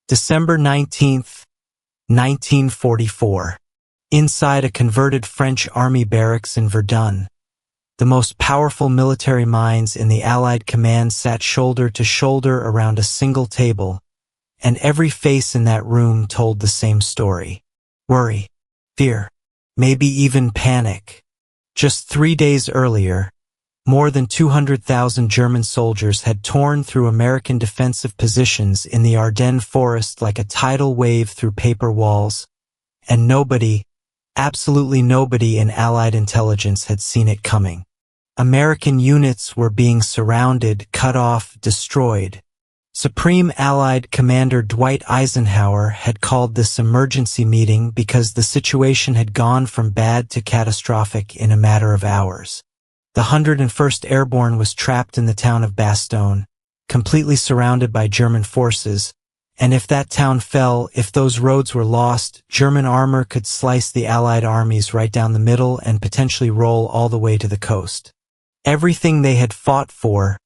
December 19th, 1944. Inside a converted French army barracks in Verdun, the most powerful military minds in the Allied command sat shoulder to shoulder around a single table, and every face in that room told the same story. Worry, fear, maybe even panic. Just 3 days earlier, more than 200,000 German soldiers had torn through American defensive positions in the Ardennes forest like a tidal wave through paper walls, and nobody, absolutely nobody in Allied intelligence had seen it coming. American units were being surrounded, cut off, destroyed. Supreme Allied Commander Dwight Eisenhower had called this emergency meeting because the situation had gone from bad to catastrophic in a matter of hours. The 101st Airborne was trapped in the town of Bastogne, completely surrounded by German forces, and if that town fell, if those roads were lost, German armor could slice the Allied armies right down the middle and potentially roll all the way to the coast. Everything they had fought for,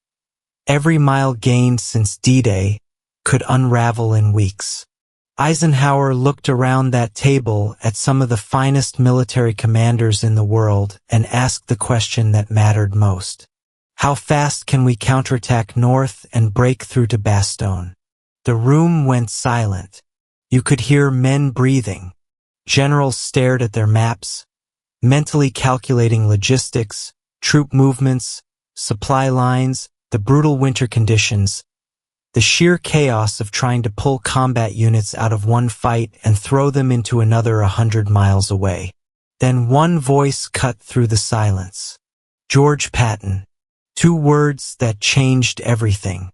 every mile gained since D-Day, could unravel in weeks. Eisenhower looked around that table at some of the finest military commanders in the world and asked the question that mattered most. How fast can we counterattack north and break through to Bastogne? The room went silent. You could hear men breathing. Generals stared at their maps, mentally calculating logistics, troop movements, supply lines, the brutal winter conditions, the sheer chaos of trying to pull combat units out of one fight and throw them into another 100 miles away. Then one voice cut through the silence. George Patton. 2 words that changed everything.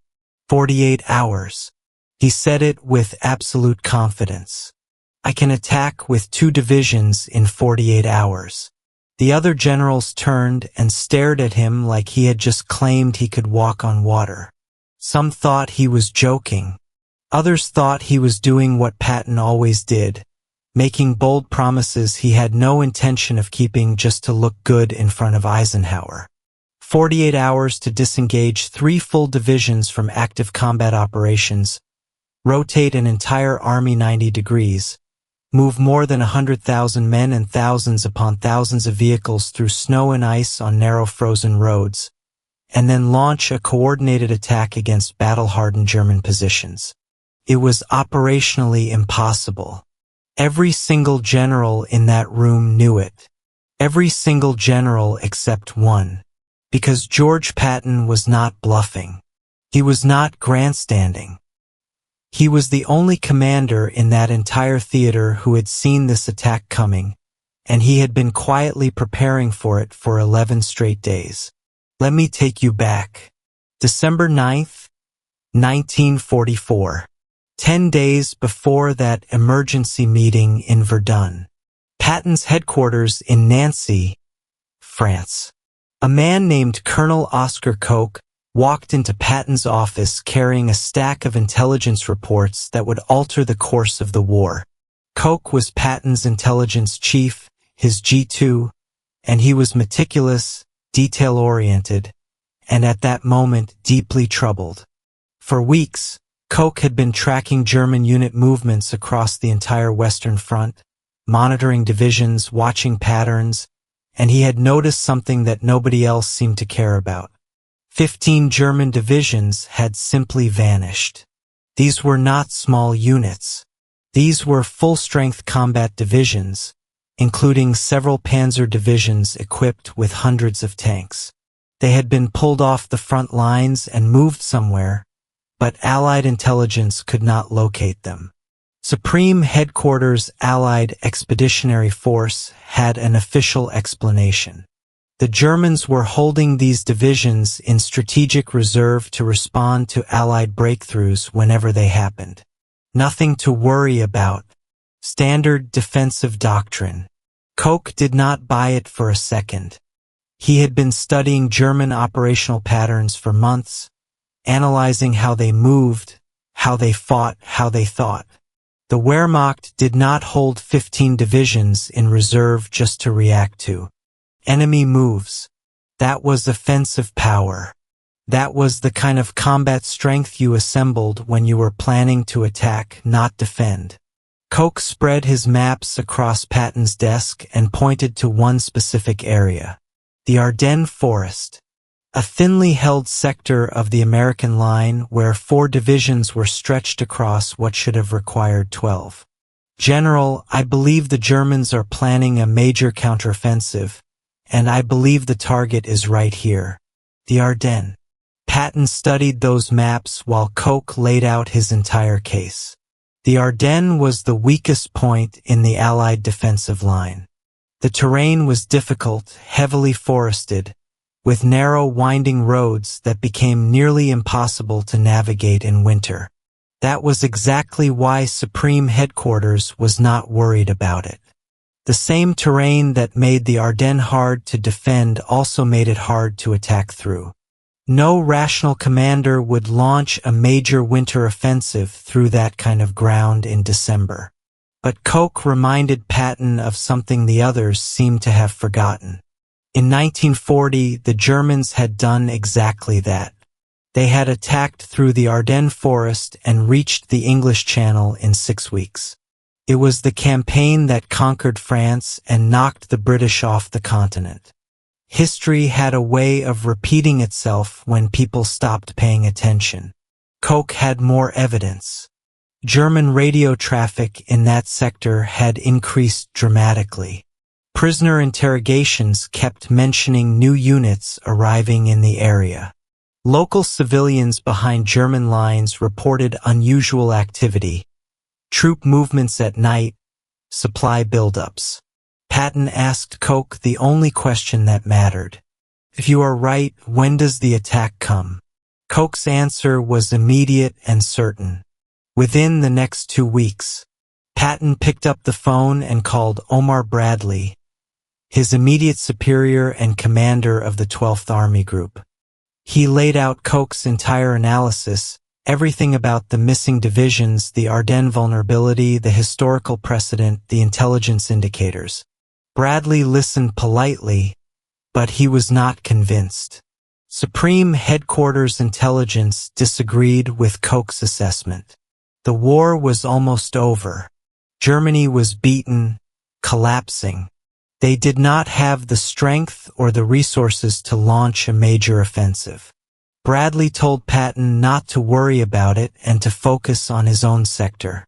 48 hours. He said it with absolute confidence. I can attack with 2 divisions in 48 hours. The other generals turned and stared at him like he had just claimed he could walk on water. Some thought he was joking. Others thought he was doing what Patton always did, making bold promises he had no intention of keeping just to look good in front of Eisenhower. 48 hours to disengage 3 full divisions from active combat operations, rotate an entire army 90 degrees, move more than 100,000 men and thousands upon thousands of vehicles through snow and ice on narrow frozen roads, and then launch a coordinated attack against battle-hardened German positions. It was operationally impossible. Every single general in that room knew it. Every single general except one. Because George Patton was not bluffing. He was not grandstanding. He was the only commander in that entire theater who had seen this attack coming, and he had been quietly preparing for it for 11 straight days. Let me take you back. December 9th, 1944. 10 days before that emergency meeting in Verdun. Patton's headquarters in Nancy, France. A man named Colonel Oscar Koch walked into Patton's office carrying a stack of intelligence reports that would alter the course of the war. Koch was Patton's intelligence chief, his G2, and he was meticulous, detail-oriented, and at that moment deeply troubled. For weeks, Koch had been tracking German unit movements across the entire Western Front, monitoring divisions, watching patterns, and he had noticed something that nobody else seemed to care about. 15 German divisions had simply vanished. These were not small units. These were full-strength combat divisions, including several panzer divisions equipped with hundreds of tanks. They had been pulled off the front lines and moved somewhere, but Allied intelligence could not locate them. Supreme Headquarters Allied Expeditionary Force had an official explanation. The Germans were holding these divisions in strategic reserve to respond to Allied breakthroughs whenever they happened. Nothing to worry about. Standard defensive doctrine. Koch did not buy it for a second. He had been studying German operational patterns for months, analyzing how they moved, how they fought, how they thought. The Wehrmacht did not hold 15 divisions in reserve just to react to enemy moves. That was offensive power. That was the kind of combat strength you assembled when you were planning to attack, not defend. Koch spread his maps across Patton's desk and pointed to one specific area. The Ardennes Forest. A thinly held sector of the American line where 4 divisions were stretched across what should have required 12. General, I believe the Germans are planning a major counteroffensive, and I believe the target is right here. The Ardennes. Patton studied those maps while Koch laid out his entire case. The Ardennes was the weakest point in the Allied defensive line. The terrain was difficult, heavily forested, with narrow winding roads that became nearly impossible to navigate in winter. That was exactly why Supreme Headquarters was not worried about it. The same terrain that made the Ardennes hard to defend also made it hard to attack through. No rational commander would launch a major winter offensive through that kind of ground in December. But Koch reminded Patton of something the others seemed to have forgotten. In 1940, the Germans had done exactly that. They had attacked through the Ardennes forest and reached the English Channel in 6 weeks. It was the campaign that conquered France and knocked the British off the continent. History had a way of repeating itself when people stopped paying attention. Koch had more evidence. German radio traffic in that sector had increased dramatically. Prisoner interrogations kept mentioning new units arriving in the area. Local civilians behind German lines reported unusual activity, troop movements at night, supply buildups. Patton asked Koch the only question that mattered. If you are right, when does the attack come? Koch's answer was immediate and certain. Within the next 2 weeks. Patton picked up the phone and called Omar Bradley, his immediate superior and commander of the 12th Army Group. He laid out Koch's entire analysis, everything about the missing divisions, the Ardennes vulnerability, the historical precedent, the intelligence indicators. Bradley listened politely, but he was not convinced. Supreme Headquarters Intelligence disagreed with Koch's assessment. The war was almost over. Germany was beaten, collapsing. They did not have the strength or the resources to launch a major offensive. Bradley told Patton not to worry about it and to focus on his own sector.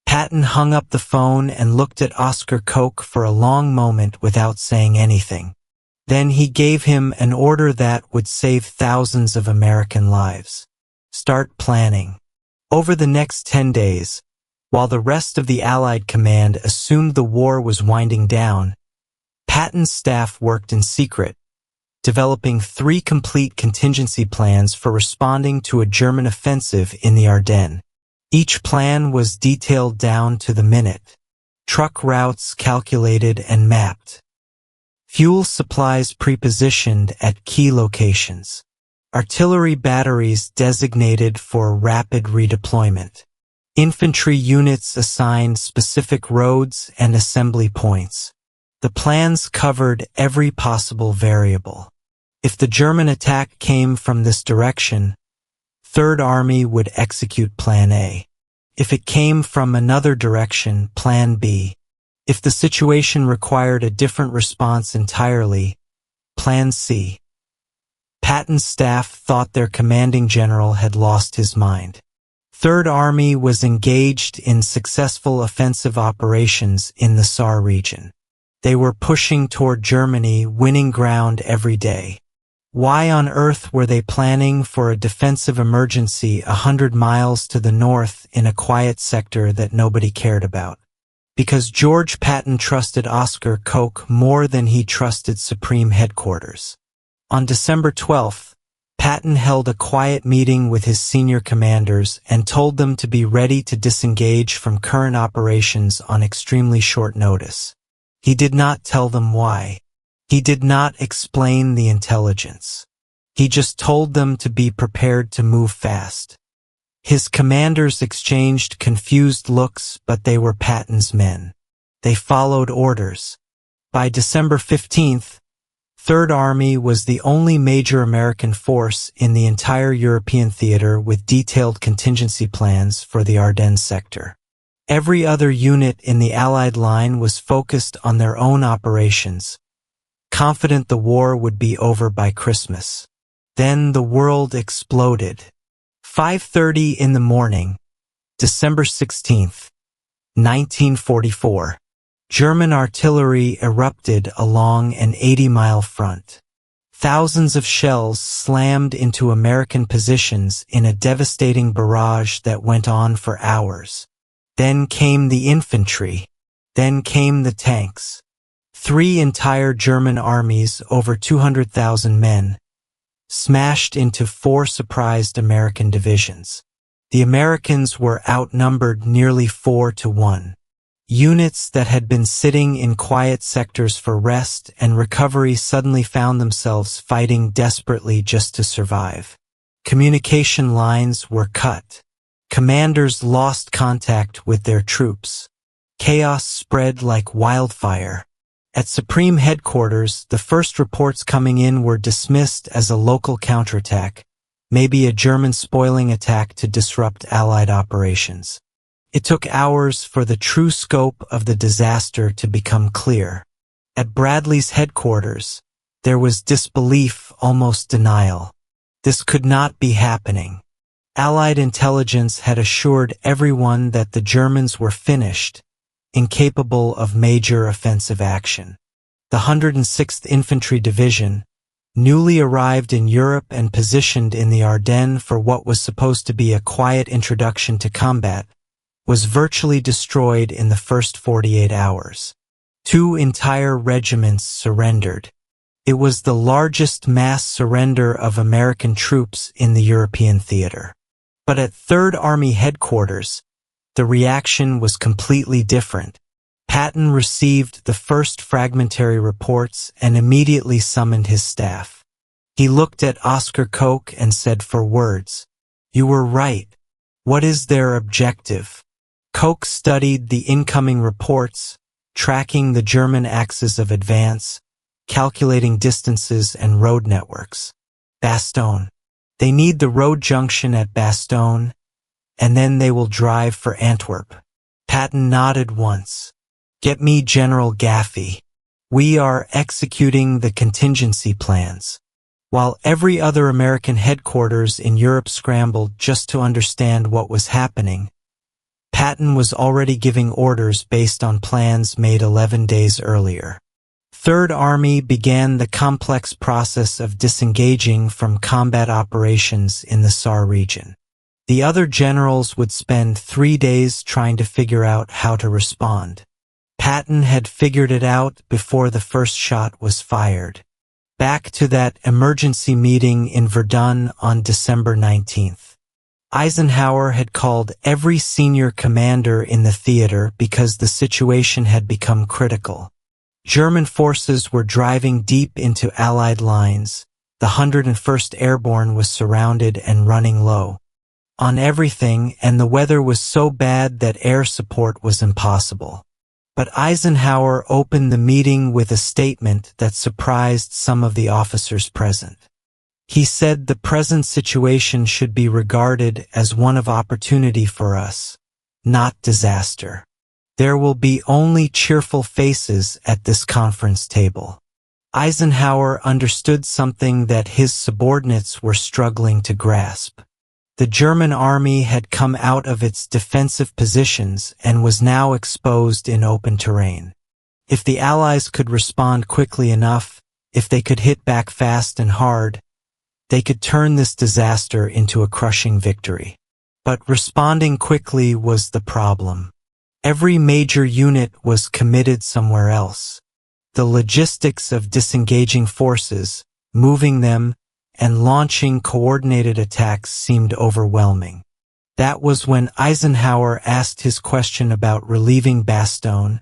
Patton hung up the phone and looked at Oscar Koch for a long moment without saying anything. Then he gave him an order that would save thousands of American lives. Start planning. Over the next 10 days, while the rest of the Allied command assumed the war was winding down, Patton's staff worked in secret, developing 3 complete contingency plans for responding to a German offensive in the Ardennes. Each plan was detailed down to the minute. Truck routes calculated and mapped. Fuel supplies prepositioned at key locations. Artillery batteries designated for rapid redeployment. Infantry units assigned specific roads and assembly points. The plans covered every possible variable. If the German attack came from this direction, Third Army would execute Plan A. If it came from another direction, Plan B. If the situation required a different response entirely, Plan C. Patton's staff thought their commanding general had lost his mind. Third Army was engaged in successful offensive operations in the Saar region. They were pushing toward Germany, winning ground every day. Why on earth were they planning for a defensive emergency 100 miles to the north in a quiet sector that nobody cared about? Because George Patton trusted Oscar Koch more than he trusted Supreme Headquarters. On December 12th, Patton held a quiet meeting with his senior commanders and told them to be ready to disengage from current operations on extremely short notice. He did not tell them why. He did not explain the intelligence. He just told them to be prepared to move fast. His commanders exchanged confused looks, but they were Patton's men. They followed orders. By December 15th, Third Army was the only major American force in the entire European theater with detailed contingency plans for the Ardennes sector. Every other unit in the Allied line was focused on their own operations, confident the war would be over by Christmas. Then the world exploded. 5:30 in the morning, December 16th, 1944. German artillery erupted along an 80-mile front. Thousands of shells slammed into American positions in a devastating barrage that went on for hours. Then came the infantry. Then came the tanks. 3 entire German armies, over 200,000 men, smashed into 4 surprised American divisions. The Americans were outnumbered nearly 4-1. Units that had been sitting in quiet sectors for rest and recovery suddenly found themselves fighting desperately just to survive. Communication lines were cut. Commanders lost contact with their troops. Chaos spread like wildfire. At Supreme Headquarters, the first reports coming in were dismissed as a local counterattack, maybe a German spoiling attack to disrupt Allied operations. It took hours for the true scope of the disaster to become clear. At Bradley's headquarters, there was disbelief, almost denial. This could not be happening. Allied intelligence had assured everyone that the Germans were finished, incapable of major offensive action. The 106th Infantry Division, newly arrived in Europe and positioned in the Ardennes for what was supposed to be a quiet introduction to combat, was virtually destroyed in the first 48 hours. 2 entire regiments surrendered. It was the largest mass surrender of American troops in the European theater. But at Third Army headquarters, the reaction was completely different. Patton received the first fragmentary reports and immediately summoned his staff. He looked at Oscar Koch and said 4 words, "You were right. What is their objective?" Koch studied the incoming reports, tracking the German axes of advance, calculating distances and road networks. Bastogne. They need the road junction at Bastogne, and then they will drive for Antwerp. Patton nodded once. "Get me General Gaffey. We are executing the contingency plans." While every other American headquarters in Europe scrambled just to understand what was happening, Patton was already giving orders based on plans made 11 days earlier. Third Army began the complex process of disengaging from combat operations in the Saar region. The other generals would spend 3 days trying to figure out how to respond. Patton had figured it out before the first shot was fired. Back to that emergency meeting in Verdun on December 19th. Eisenhower had called every senior commander in the theater because the situation had become critical. German forces were driving deep into Allied lines. The 101st Airborne was surrounded and running low on everything, and the weather was so bad that air support was impossible. But Eisenhower opened the meeting with a statement that surprised some of the officers present. He said the present situation should be regarded as one of opportunity for us, not disaster. There will be only cheerful faces at this conference table. Eisenhower understood something that his subordinates were struggling to grasp. The German army had come out of its defensive positions and was now exposed in open terrain. If the Allies could respond quickly enough, if they could hit back fast and hard, they could turn this disaster into a crushing victory. But responding quickly was the problem. Every major unit was committed somewhere else. The logistics of disengaging forces, moving them, and launching coordinated attacks seemed overwhelming. That was when Eisenhower asked his question about relieving Bastogne,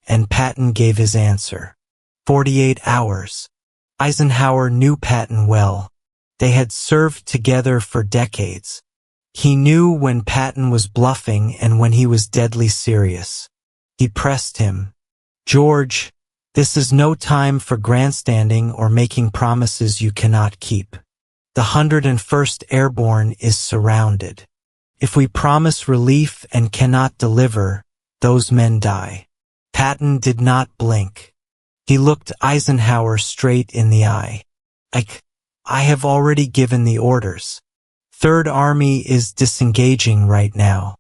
and Patton gave his answer. 48 hours. Eisenhower knew Patton well. They had served together for decades. He knew when Patton was bluffing and when he was deadly serious. He pressed him. "George, This is no time for grandstanding or making promises you cannot keep. The 101st Airborne is surrounded. If we promise relief and cannot deliver, those men die." Patton did not blink. He looked Eisenhower straight in the eye. I have already given the orders. Third Army is disengaging right now.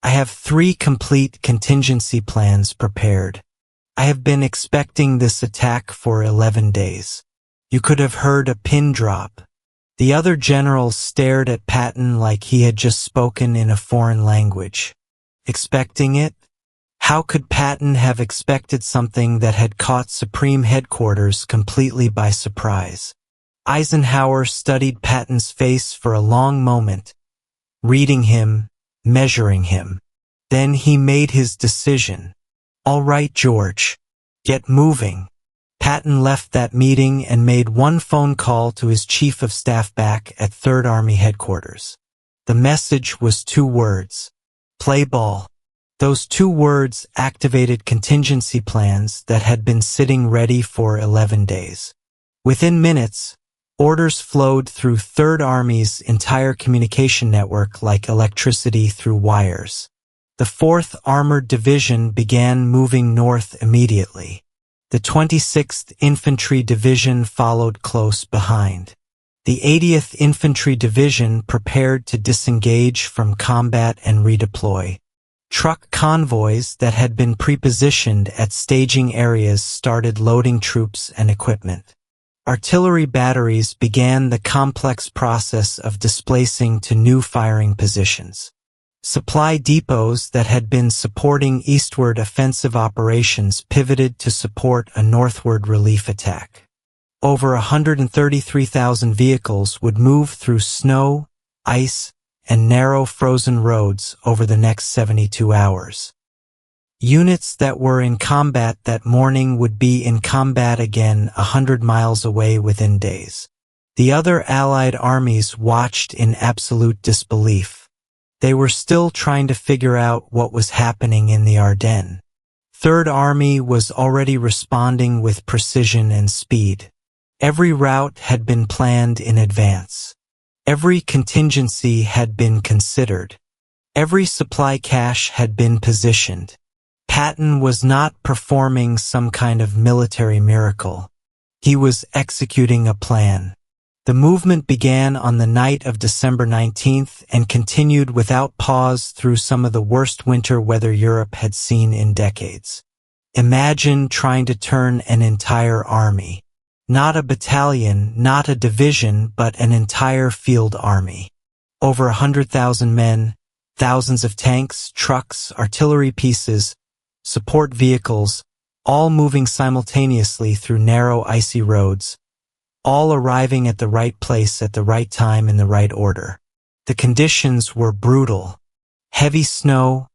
I have 3 complete contingency plans prepared. I have been expecting this attack for 11 days. You could have heard a pin drop. The other generals stared at Patton like he had just spoken in a foreign language. Expecting it? How could Patton have expected something that had caught Supreme Headquarters completely by surprise? Eisenhower studied Patton's face for a long moment, reading him, measuring him. Then he made his decision. "All right, George. Get moving." Patton left that meeting and made one phone call to his chief of staff back at 3rd Army headquarters. The message was 2 words. Play ball. Those 2 words activated contingency plans that had been sitting ready for 11 days. Within minutes, orders flowed through 3rd Army's entire communication network like electricity through wires. The 4th Armored Division began moving north immediately. The 26th Infantry Division followed close behind. The 80th Infantry Division prepared to disengage from combat and redeploy. Truck convoys that had been prepositioned at staging areas started loading troops and equipment. Artillery batteries began the complex process of displacing to new firing positions. Supply depots that had been supporting eastward offensive operations pivoted to support a northward relief attack. Over 133,000 vehicles would move through snow, ice, and narrow frozen roads over the next 72 hours. Units that were in combat that morning would be in combat again 100 miles away within days. The other Allied armies watched in absolute disbelief. They were still trying to figure out what was happening in the Ardennes. 3rd Army was already responding with precision and speed. Every route had been planned in advance. Every contingency had been considered. Every supply cache had been positioned. Patton was not performing some kind of military miracle. He was executing a plan. The movement began on the night of December 19th and continued without pause through some of the worst winter weather Europe had seen in decades. Imagine trying to turn an entire army. Not a battalion, not a division, but an entire field army. Over 100,000 men, thousands of tanks, trucks, artillery pieces, support vehicles, all moving simultaneously through narrow icy roads, all arriving at the right place at the right time in the right order. The conditions were brutal. Heavy snow,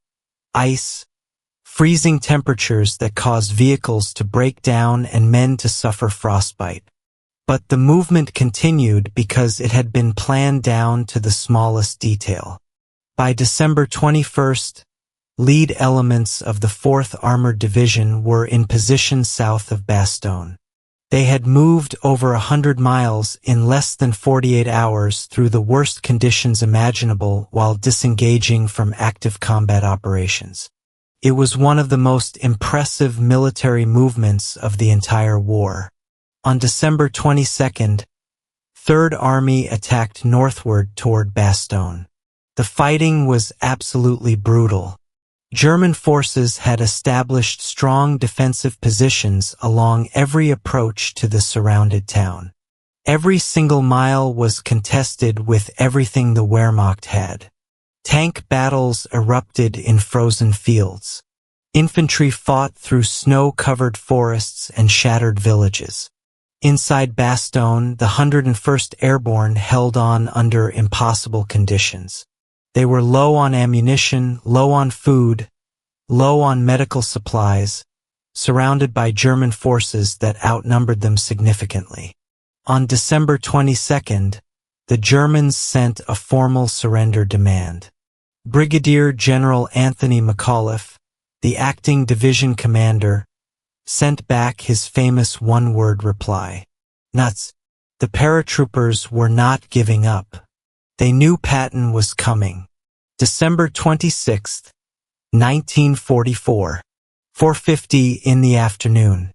ice, freezing temperatures that caused vehicles to break down and men to suffer frostbite. But the movement continued because it had been planned down to the smallest detail. By December 21st, lead elements of the 4th Armored Division were in position south of Bastogne. They had moved over 100 miles in less than 48 hours through the worst conditions imaginable while disengaging from active combat operations. It was one of the most impressive military movements of the entire war. On December 22nd, 3rd Army attacked northward toward Bastogne. The fighting was absolutely brutal. German forces had established strong defensive positions along every approach to the surrounded town. Every single mile was contested with everything the Wehrmacht had. Tank battles erupted in frozen fields. Infantry fought through snow-covered forests and shattered villages. Inside Bastogne, the 101st Airborne held on under impossible conditions. They were low on ammunition, low on food, low on medical supplies, surrounded by German forces that outnumbered them significantly. On December 22nd, the Germans sent a formal surrender demand. Brigadier General Anthony McAuliffe, the acting division commander, sent back his famous one-word reply. Nuts. The paratroopers were not giving up. They knew Patton was coming. December 26, 1944, 4:50 in the afternoon.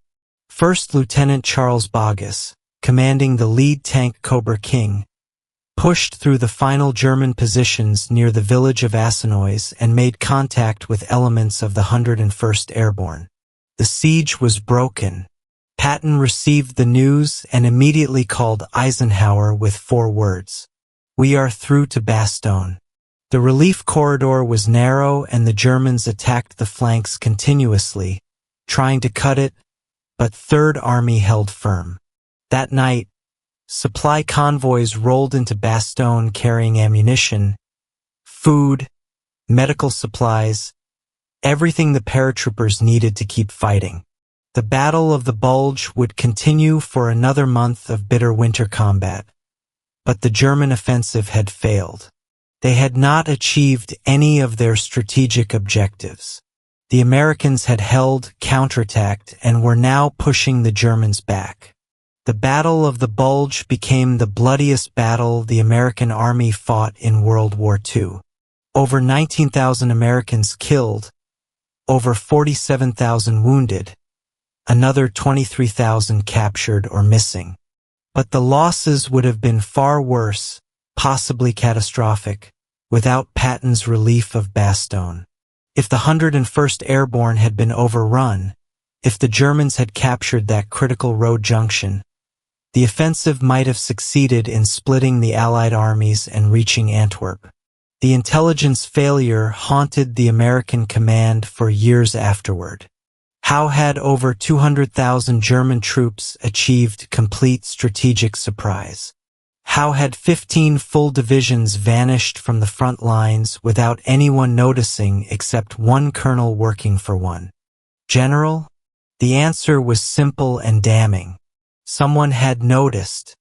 First Lieutenant Charles Boggess, commanding the lead tank Cobra King, pushed through the final German positions near the village of Assenois and made contact with elements of the 101st Airborne. The siege was broken. Patton received the news and immediately called Eisenhower with 4 words. "We are through to Bastogne." The relief corridor was narrow and the Germans attacked the flanks continuously, trying to cut it, but Third Army held firm. That night, supply convoys rolled into Bastogne carrying ammunition, food, medical supplies, everything the paratroopers needed to keep fighting. The Battle of the Bulge would continue for another month of bitter winter combat. But the German offensive had failed. They had not achieved any of their strategic objectives. The Americans had held, counterattacked, and were now pushing the Germans back. The Battle of the Bulge became the bloodiest battle the American Army fought in World War II. Over 19,000 Americans killed, over 47,000 wounded, another 23,000 captured or missing. But the losses would have been far worse, possibly catastrophic, without Patton's relief of Bastogne. If the 101st Airborne had been overrun, if the Germans had captured that critical road junction, the offensive might have succeeded in splitting the Allied armies and reaching Antwerp. The intelligence failure haunted the American command for years afterward. How had over 200,000 German troops achieved complete strategic surprise? How had 15 full divisions vanished from the front lines without anyone noticing except one colonel working for one general? The answer was simple and damning. Someone had noticed.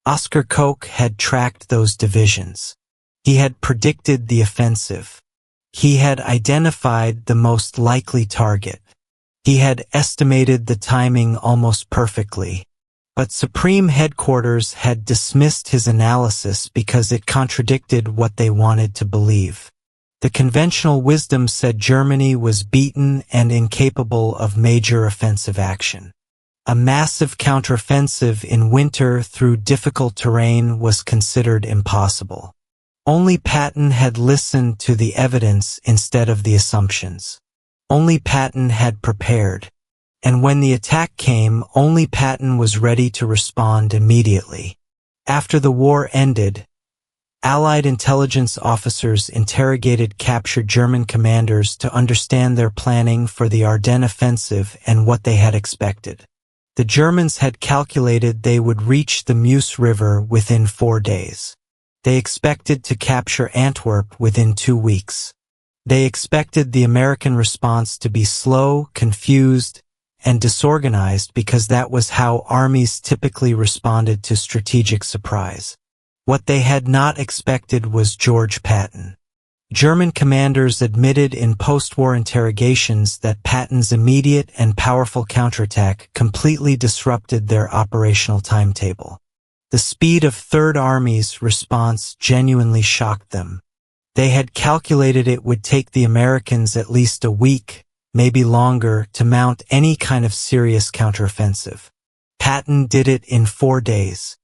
Oscar Koch had tracked those divisions. He had predicted the offensive. He had identified the most likely target. He had estimated the timing almost perfectly. But Supreme Headquarters had dismissed his analysis because it contradicted what they wanted to believe. The conventional wisdom said Germany was beaten and incapable of major offensive action. A massive counteroffensive in winter through difficult terrain was considered impossible. Only Patton had listened to the evidence instead of the assumptions. Only Patton had prepared. And when the attack came, only Patton was ready to respond immediately. After the war ended, Allied intelligence officers interrogated captured German commanders to understand their planning for the Ardennes Offensive and what they had expected. The Germans had calculated they would reach the Meuse River within 4 days. They expected to capture Antwerp within 2 weeks. They expected the American response to be slow, confused, and disorganized because that was how armies typically responded to strategic surprise. What they had not expected was George Patton. German commanders admitted in post-war interrogations that Patton's immediate and powerful counterattack completely disrupted their operational timetable. The speed of Third Army's response genuinely shocked them. They had calculated it would take the Americans at least a week, maybe longer, to mount any kind of serious counteroffensive. Patton did it in 4 days.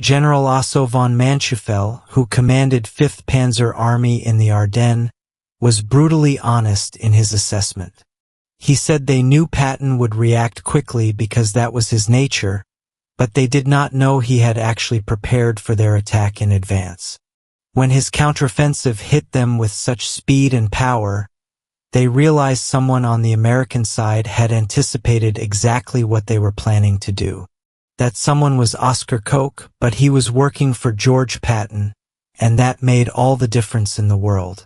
General Otto von Manschufel, who commanded 5th Panzer Army in the Ardennes, was brutally honest in his assessment. He said they knew Patton would react quickly because that was his nature, but they did not know he had actually prepared for their attack in advance. When his counteroffensive hit them with such speed and power, they realized someone on the American side had anticipated exactly what they were planning to do. That someone was Oscar Koch, but he was working for George Patton, and that made all the difference in the world.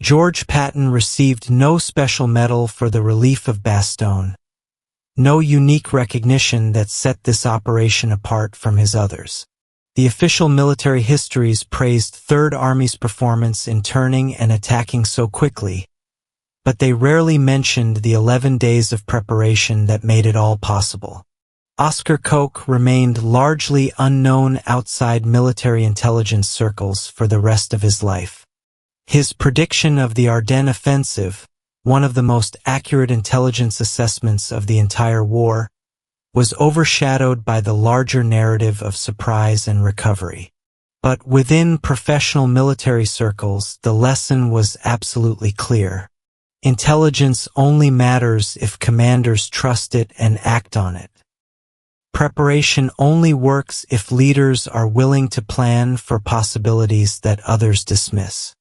George Patton received no special medal for the relief of Bastogne, no unique recognition that set this operation apart from his others. The official military histories praised Third Army's performance in turning and attacking so quickly, but they rarely mentioned the 11 days of preparation that made it all possible. Oscar Koch remained largely unknown outside military intelligence circles for the rest of his life. His prediction of the Ardennes Offensive, one of the most accurate intelligence assessments of the entire war, was overshadowed by the larger narrative of surprise and recovery. But within professional military circles, the lesson was absolutely clear. Intelligence only matters if commanders trust it and act on it. Preparation only works if leaders are willing to plan for possibilities that others dismiss.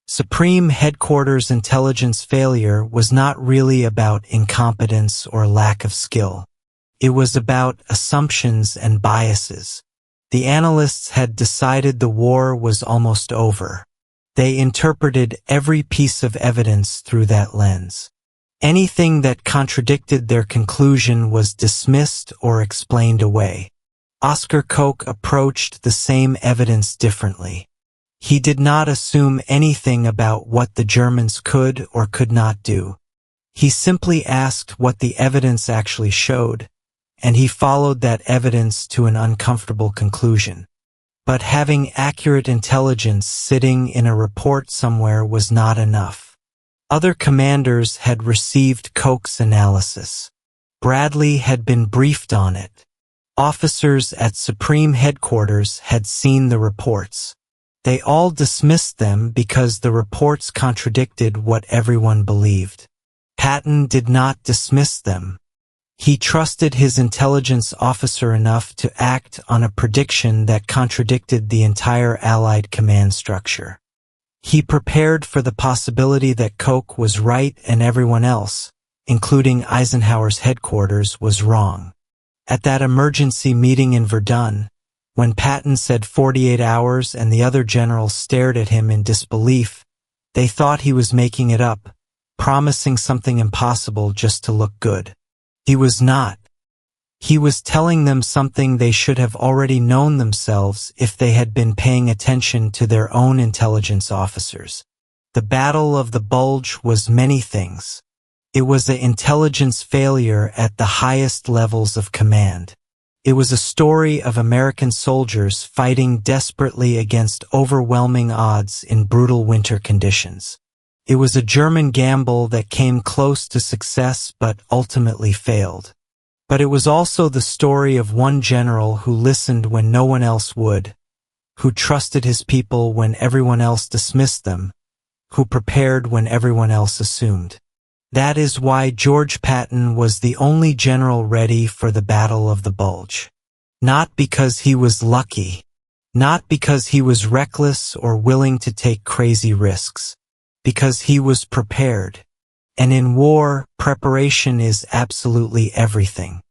Supreme Headquarters intelligence failure was not really about incompetence or lack of skill. It was about assumptions and biases. The analysts had decided the war was almost over. They interpreted every piece of evidence through that lens. Anything that contradicted their conclusion was dismissed or explained away. Oscar Koch approached the same evidence differently. He did not assume anything about what the Germans could or could not do. He simply asked what the evidence actually showed, and he followed that evidence to an uncomfortable conclusion. But having accurate intelligence sitting in a report somewhere was not enough. Other commanders had received Koch's analysis. Bradley had been briefed on it. Officers at Supreme Headquarters had seen the reports. They all dismissed them because the reports contradicted what everyone believed. Patton did not dismiss them. He trusted his intelligence officer enough to act on a prediction that contradicted the entire Allied command structure. He prepared for the possibility that Koch was right and everyone else, including Eisenhower's headquarters, was wrong. At that emergency meeting in Verdun, when Patton said 48 hours and the other generals stared at him in disbelief, they thought he was making it up, promising something impossible just to look good. He was not. He was telling them something they should have already known themselves if they had been paying attention to their own intelligence officers. The Battle of the Bulge was many things. It was an intelligence failure at the highest levels of command. It was a story of American soldiers fighting desperately against overwhelming odds in brutal winter conditions. It was a German gamble that came close to success but ultimately failed. But it was also the story of one general who listened when no one else would, who trusted his people when everyone else dismissed them, who prepared when everyone else assumed. That is why George Patton was the only general ready for the Battle of the Bulge. Not because he was lucky, not because he was reckless or willing to take crazy risks, because he was prepared. And in war, preparation is absolutely everything.